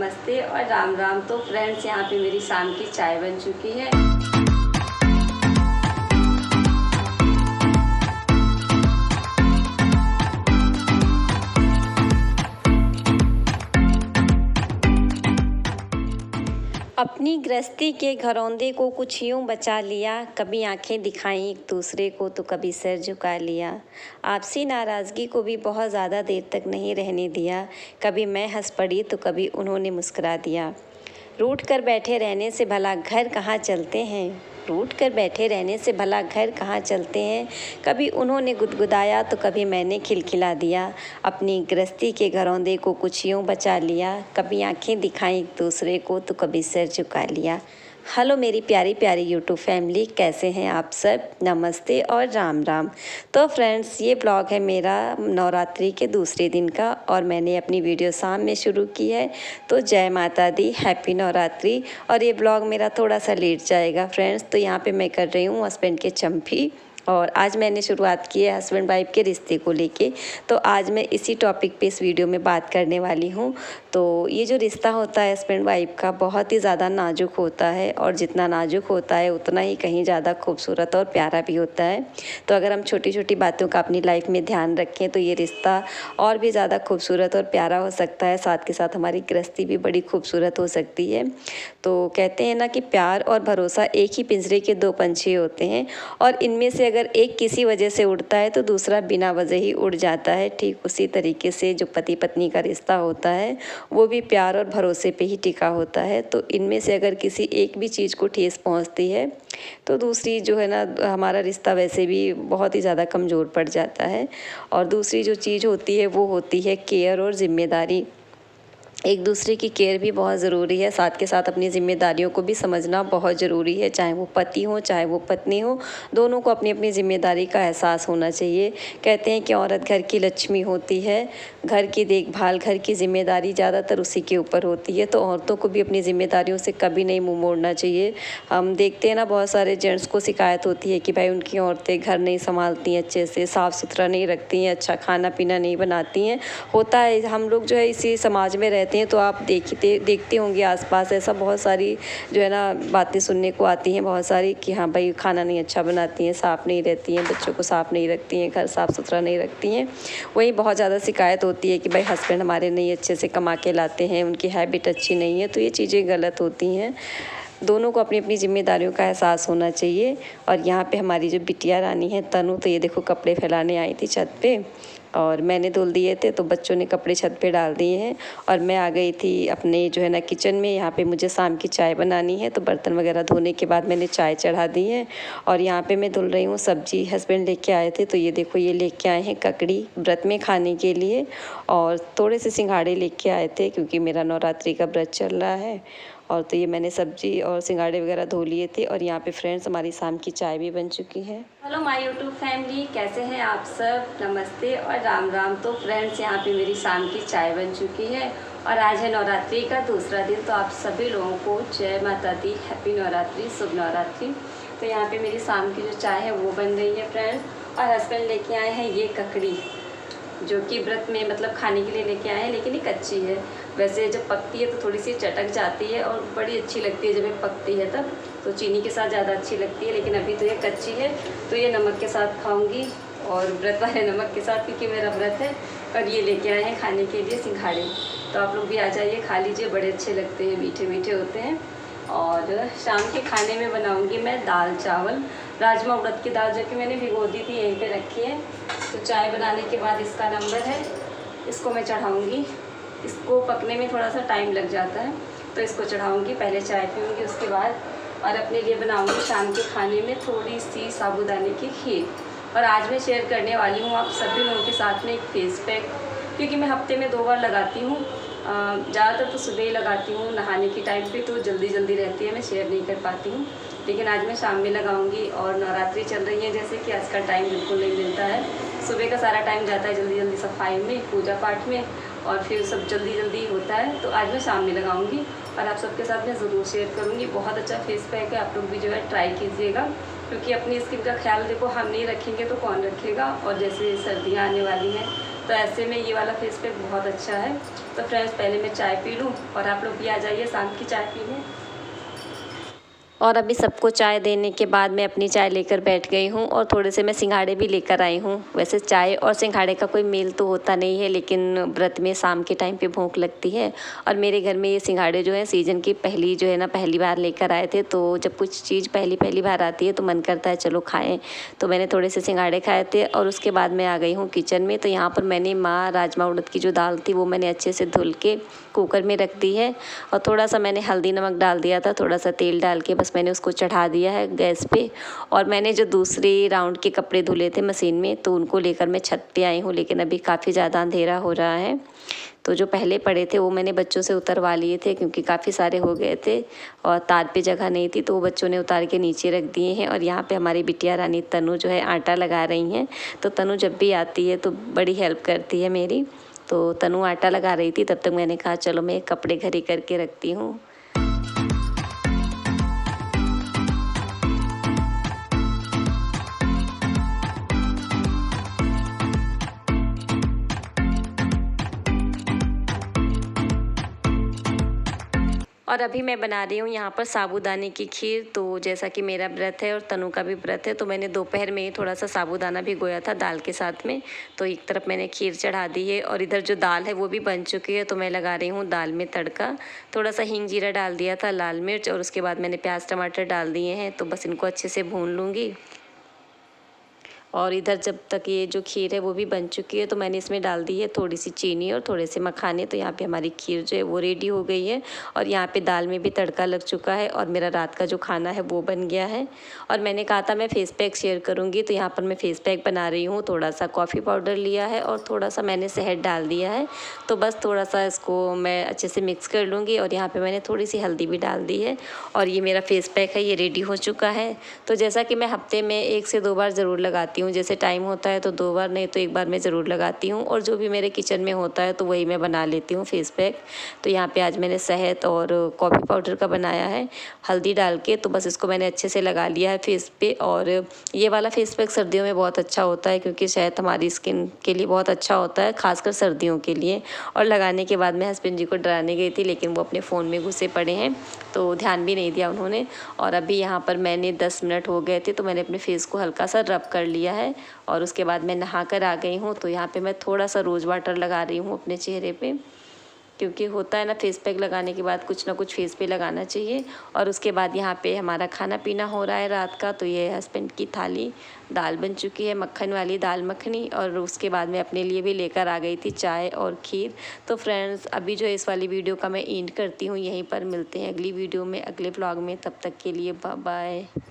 नमस्ते और राम राम। तो फ्रेंड्स, यहाँ पे मेरी शाम की चाय बन चुकी है। अपनी गृहस्थी के घरौंदे को कुछ यूँ बचा लिया, कभी आंखें दिखाई एक दूसरे को तो कभी सिर झुका लिया। आपसी नाराज़गी को भी बहुत ज़्यादा देर तक नहीं रहने दिया, कभी मैं हंस पड़ी तो कभी उन्होंने मुस्कुरा दिया। रूठ कर बैठे रहने से भला घर कहाँ चलते हैं, रूठ कर बैठे रहने से भला घर कहाँ चलते हैं। कभी उन्होंने गुदगुदाया तो कभी मैंने खिलखिला दिया। अपनी गृहस्थी के घरौंदे को कुछ यूँ बचा लिया, कभी आंखें दिखाई एक दूसरे को तो कभी सिर झुका लिया। हेलो मेरी प्यारी प्यारी यूट्यूब फैमिली, कैसे हैं आप सब। नमस्ते और राम राम। तो फ्रेंड्स, ये ब्लॉग है मेरा नवरात्रि के दूसरे दिन का और मैंने अपनी वीडियो शाम में शुरू की है। तो जय माता दी, हैप्पी नवरात्रि। और ये ब्लॉग मेरा थोड़ा सा लेट जाएगा फ्रेंड्स। तो यहाँ पे मैं कर रही हूँ हस्बैंड के चंपी और आज मैंने शुरुआत की है हस्बैंड वाइफ के रिश्ते को लेके। तो आज मैं इसी टॉपिक पे इस वीडियो में बात करने वाली हूँ। तो ये जो रिश्ता होता है हस्बैंड वाइफ का, बहुत ही ज़्यादा नाजुक होता है और जितना नाजुक होता है उतना ही कहीं ज़्यादा खूबसूरत और प्यारा भी होता है। तो अगर हम छोटी छोटी बातों का अपनी लाइफ में ध्यान रखें तो ये रिश्ता और भी ज़्यादा खूबसूरत और प्यारा हो सकता है। साथ के साथ हमारी गृहस्थी भी बड़ी खूबसूरत हो सकती है। तो कहते हैं ना कि प्यार और भरोसा एक ही पिंजरे के दो पंछी होते हैं और इनमें से अगर एक किसी वजह से उड़ता है तो दूसरा बिना वजह ही उड़ जाता है। ठीक उसी तरीके से जो पति पत्नी का रिश्ता होता है वो भी प्यार और भरोसे पे ही टिका होता है। तो इनमें से अगर किसी एक भी चीज़ को ठेस पहुंचती है तो दूसरी जो है ना, हमारा रिश्ता वैसे भी बहुत ही ज़्यादा कमज़ोर पड़ जाता है। और दूसरी जो चीज़ होती है वो होती है केयर और ज़िम्मेदारी। एक दूसरे की केयर भी बहुत ज़रूरी है, साथ के साथ अपनी ज़िम्मेदारियों को भी समझना बहुत ज़रूरी है। चाहे वो पति हो चाहे वो पत्नी हो, दोनों को अपनी अपनी ज़िम्मेदारी का एहसास होना चाहिए। कहते हैं कि औरत घर की लक्ष्मी होती है, घर की देखभाल, घर की ज़िम्मेदारी ज़्यादातर उसी के ऊपर होती है। तो औरतों को भी अपनी ज़िम्मेदारियों से कभी नहीं मुँह मोड़ना चाहिए। हम देखते हैं ना, बहुत सारे जेंट्स को शिकायत होती है कि भाई उनकी औरतें घर नहीं संभालती हैं, अच्छे से साफ़ सुथरा नहीं रखती हैं, अच्छा खाना पीना नहीं बनाती हैं। होता है, हम लोग जो है इसी समाज में रहते हैं तो आप देखते होंगे आसपास ऐसा बहुत सारी जो है ना बातें सुनने को आती हैं बहुत सारी कि हाँ भाई खाना नहीं अच्छा बनाती हैं, साफ़ नहीं रहती हैं, बच्चों को साफ़ नहीं रखती हैं, घर साफ़ सुथरा नहीं रखती हैं। वहीं बहुत ज़्यादा शिकायत होती है कि भाई हस्बैंड हमारे नहीं अच्छे से कमा के लाते हैं, उनकी हैबिट अच्छी नहीं है। तो ये चीज़ें गलत होती हैं। दोनों को अपनी अपनी ज़िम्मेदारियों का एहसास होना चाहिए। और यहाँ पे हमारी जो बिटिया रानी है तनु, तो ये देखो कपड़े फैलाने आई थी छत पे और मैंने धुल दिए थे तो बच्चों ने कपड़े छत पे डाल दिए हैं और मैं आ गई थी अपने जो है ना किचन में। यहाँ पे मुझे शाम की चाय बनानी है तो बर्तन वगैरह धोने के बाद मैंने चाय चढ़ा दी है और यहाँ पे मैं धुल रही हूँ सब्जी। हस्बैंड लेके आए थे तो ये देखो ये लेके आए हैं ककड़ी व्रत में खाने के लिए और थोड़े से सिंघाड़े लेके आए थे क्योंकि मेरा नवरात्रि का व्रत चल रहा है। और तो ये मैंने सब्जी और सिंघाड़े वगैरह धो लिए थे और यहाँ पे फ्रेंड्स हमारी शाम की चाय भी बन चुकी है। हेलो माय यूट्यूब फैमिली, कैसे हैं आप सब। नमस्ते और राम राम। तो फ्रेंड्स, यहाँ पे मेरी शाम की चाय बन चुकी है और आज है नवरात्रि का दूसरा दिन। तो आप सभी लोगों को जय माता दी, हैप्पी नवरात्रि, शुभ नवरात्रि। तो यहाँ पे मेरी शाम की जो चाय है वो बन रही है फ्रेंड्स। और हस्बैंड लेके आए हैं ये ककड़ी जो कि व्रत में मतलब खाने के लिए लेके आए हैं, लेकिन ये कच्ची है। वैसे जब पकती है तो थोड़ी सी चटक जाती है और बड़ी अच्छी लगती है जब ये पकती है तब, तो चीनी के साथ ज़्यादा अच्छी लगती है। लेकिन अभी तो ये कच्ची है तो ये नमक के साथ खाऊंगी और व्रत वाले नमक के साथ, क्योंकि मेरा व्रत है। और ये लेके आए हैं खाने के लिए सिंघाड़े, तो आप लोग भी आ जाइए, खा लीजिए, बड़े अच्छे लगते हैं, मीठे मीठे होते हैं। और शाम के खाने में बनाऊँगी मैं दाल चावल, राजमा उड़द की दाल जो कि मैंने भिगो दी थी यहीं पे रखी है। तो चाय बनाने के बाद इसका नंबर है, इसको मैं चढ़ाऊँगी। इसको पकने में थोड़ा सा टाइम लग जाता है तो इसको चढ़ाऊँगी, पहले चाय पीऊँगी उसके बाद। और अपने लिए बनाऊँगी शाम के खाने में थोड़ी सी साबूदाने की खीर। और आज मैं शेयर करने वाली हूँ आप सभी लोगों के साथ में एक फेस पैक, क्योंकि मैं हफ्ते में 2 बार लगाती हूँ। ज़्यादातर तो सुबह ही लगाती हूँ नहाने की टाइम पे, तो जल्दी जल्दी रहती है, मैं शेयर नहीं कर पाती हूँ। लेकिन आज मैं शाम में लगाऊंगी। और नवरात्रि चल रही है, जैसे कि आज का टाइम बिल्कुल नहीं मिलता है। सुबह का सारा टाइम जाता है जल्दी जल्दी सफाई में, पूजा पाठ में, और फिर सब जल्दी जल्दी होता है। तो आज मैं शाम में लगाऊंगी और आप सबके साथ मैं ज़रूर शेयर करूँगी। बहुत अच्छा फेस पैक है, आप लोग भी जो है ट्राई कीजिएगा, क्योंकि अपनी स्किन का ख्याल देखो हम नहीं रखेंगे तो कौन रखेगा। और जैसे सर्दियाँ आने वाली हैं तो ऐसे में ये वाला फेस पैक बहुत अच्छा है। तो फ्रेंड्स पहले मैं चाय पी लूँ और आप लोग भी आ जाइए शाम की चाय पीने। और अभी सबको चाय देने के बाद मैं अपनी चाय लेकर बैठ गई हूँ और थोड़े से मैं सिंघाड़े भी लेकर आई हूँ। वैसे चाय और सिंघाड़े का कोई मेल तो होता नहीं है, लेकिन व्रत में शाम के टाइम पे भूख लगती है। और मेरे घर में ये सिंघाड़े जो है सीजन की पहली जो है ना पहली बार लेकर आए थे, तो जब कुछ चीज़ पहली बार आती है तो मन करता है चलो खाएँ। तो मैंने थोड़े से सिंघाड़े खाए थे और उसके बाद मैं आ गई हूँ किचन में। तो यहाँ पर मैंने राजमा उड़द की जो दाल थी वो मैंने अच्छे से धुल के कुकर में रख दी है और थोड़ा सा मैंने हल्दी नमक डाल दिया था, थोड़ा सा तेल डाल के बस मैंने उसको चढ़ा दिया है गैस पे। और मैंने जो दूसरे राउंड के कपड़े धुले थे मशीन में तो उनको लेकर मैं छत पे आई हूँ, लेकिन अभी काफ़ी ज़्यादा अंधेरा हो रहा है। तो जो पहले पड़े थे वो मैंने बच्चों से उतरवा लिए थे क्योंकि काफ़ी सारे हो गए थे और तार पे जगह नहीं थी, तो वो बच्चों ने उतार के नीचे रख दिए हैं। और यहाँ पे हमारी बिटिया रानी तनु जो है आटा लगा रही हैं। तो तनु जब भी आती है तो बड़ी हेल्प करती है मेरी। तो तनु आटा लगा रही थी, तब तक मैंने कहा चलो मैं कपड़े घर ही करके रखती हूँ। और अभी मैं बना रही हूँ यहाँ पर साबूदाने की खीर। तो जैसा कि मेरा व्रत है और तनु का भी व्रत है, तो मैंने दोपहर में ही थोड़ा सा साबूदाना भिगोया था दाल के साथ में। तो एक तरफ मैंने खीर चढ़ा दी है और इधर जो दाल है वो भी बन चुकी है। तो मैं लगा रही हूँ दाल में तड़का। थोड़ा सा हींग जीरा डाल दिया था, लाल मिर्च, और उसके बाद मैंने प्याज टमाटर डाल दिए हैं। तो बस इनको अच्छे से भून लूँगी। और इधर जब तक ये जो खीर है वो भी बन चुकी है तो मैंने इसमें डाल दी है थोड़ी सी चीनी और थोड़े से मखाने। तो यहाँ पे हमारी खीर जो है वो रेडी हो गई है और यहाँ पे दाल में भी तड़का लग चुका है और मेरा रात का जो खाना है वो बन गया है। और मैंने कहा था मैं फेस पैक शेयर करूँगी, तो यहाँ पर मैं फेस पैक बना रही हूँ। थोड़ा सा कॉफ़ी पाउडर लिया है और थोड़ा सा मैंने शहद डाल दिया है। तो बस थोड़ा सा इसको मैं अच्छे से मिक्स कर लूँगी और यहाँ पर मैंने थोड़ी सी हल्दी भी डाल दी है और ये मेरा फेस पैक है, ये रेडी हो चुका है। तो जैसा कि मैं हफ्ते में 1 से 2 बार ज़रूर लगाती हूँ, जैसे टाइम होता है तो 2 बार, नहीं तो 1 बार मैं ज़रूर लगाती हूँ। और जो भी मेरे किचन में होता है तो वही मैं बना लेती हूँ फेस पैक। तो यहाँ पे आज मैंने शहद और कॉफ़ी पाउडर का बनाया है हल्दी डाल के। तो बस इसको मैंने अच्छे से लगा लिया है फेस पे। और ये वाला फेस पैक सर्दियों में बहुत अच्छा होता है क्योंकि शहद हमारी स्किन के लिए बहुत अच्छा होता है, खासकर सर्दियों के लिए। और लगाने के बाद मैं हस्बैंड जी को डराने गई थी, लेकिन वो अपने फ़ोन में घुसे पड़े हैं तो ध्यान भी नहीं दिया उन्होंने। और अभी यहाँ पर मैंने 10 मिनट हो गए थे तो मैंने अपने फेस को हल्का सा रब कर लिया है और उसके बाद मैं नहा कर आ गई हूँ। तो यहाँ पे मैं थोड़ा सा रोज़ वाटर लगा रही हूँ अपने चेहरे पे, क्योंकि होता है ना फेस पैक लगाने के बाद कुछ ना कुछ फेस पे लगाना चाहिए। और उसके बाद यहाँ पे हमारा खाना पीना हो रहा है रात का। तो ये हस्बैंड की थाली दाल बन चुकी है, मक्खन वाली दाल मखनी। और उसके बाद मैं अपने लिए भी लेकर आ गई थी चाय और खीर। तो फ्रेंड्स अभी जो इस वाली वीडियो का मैं एंड करती हूँ, यहीं पर मिलते हैं अगली वीडियो में, अगले व्लॉग में। तब तक के लिए बाय बाय।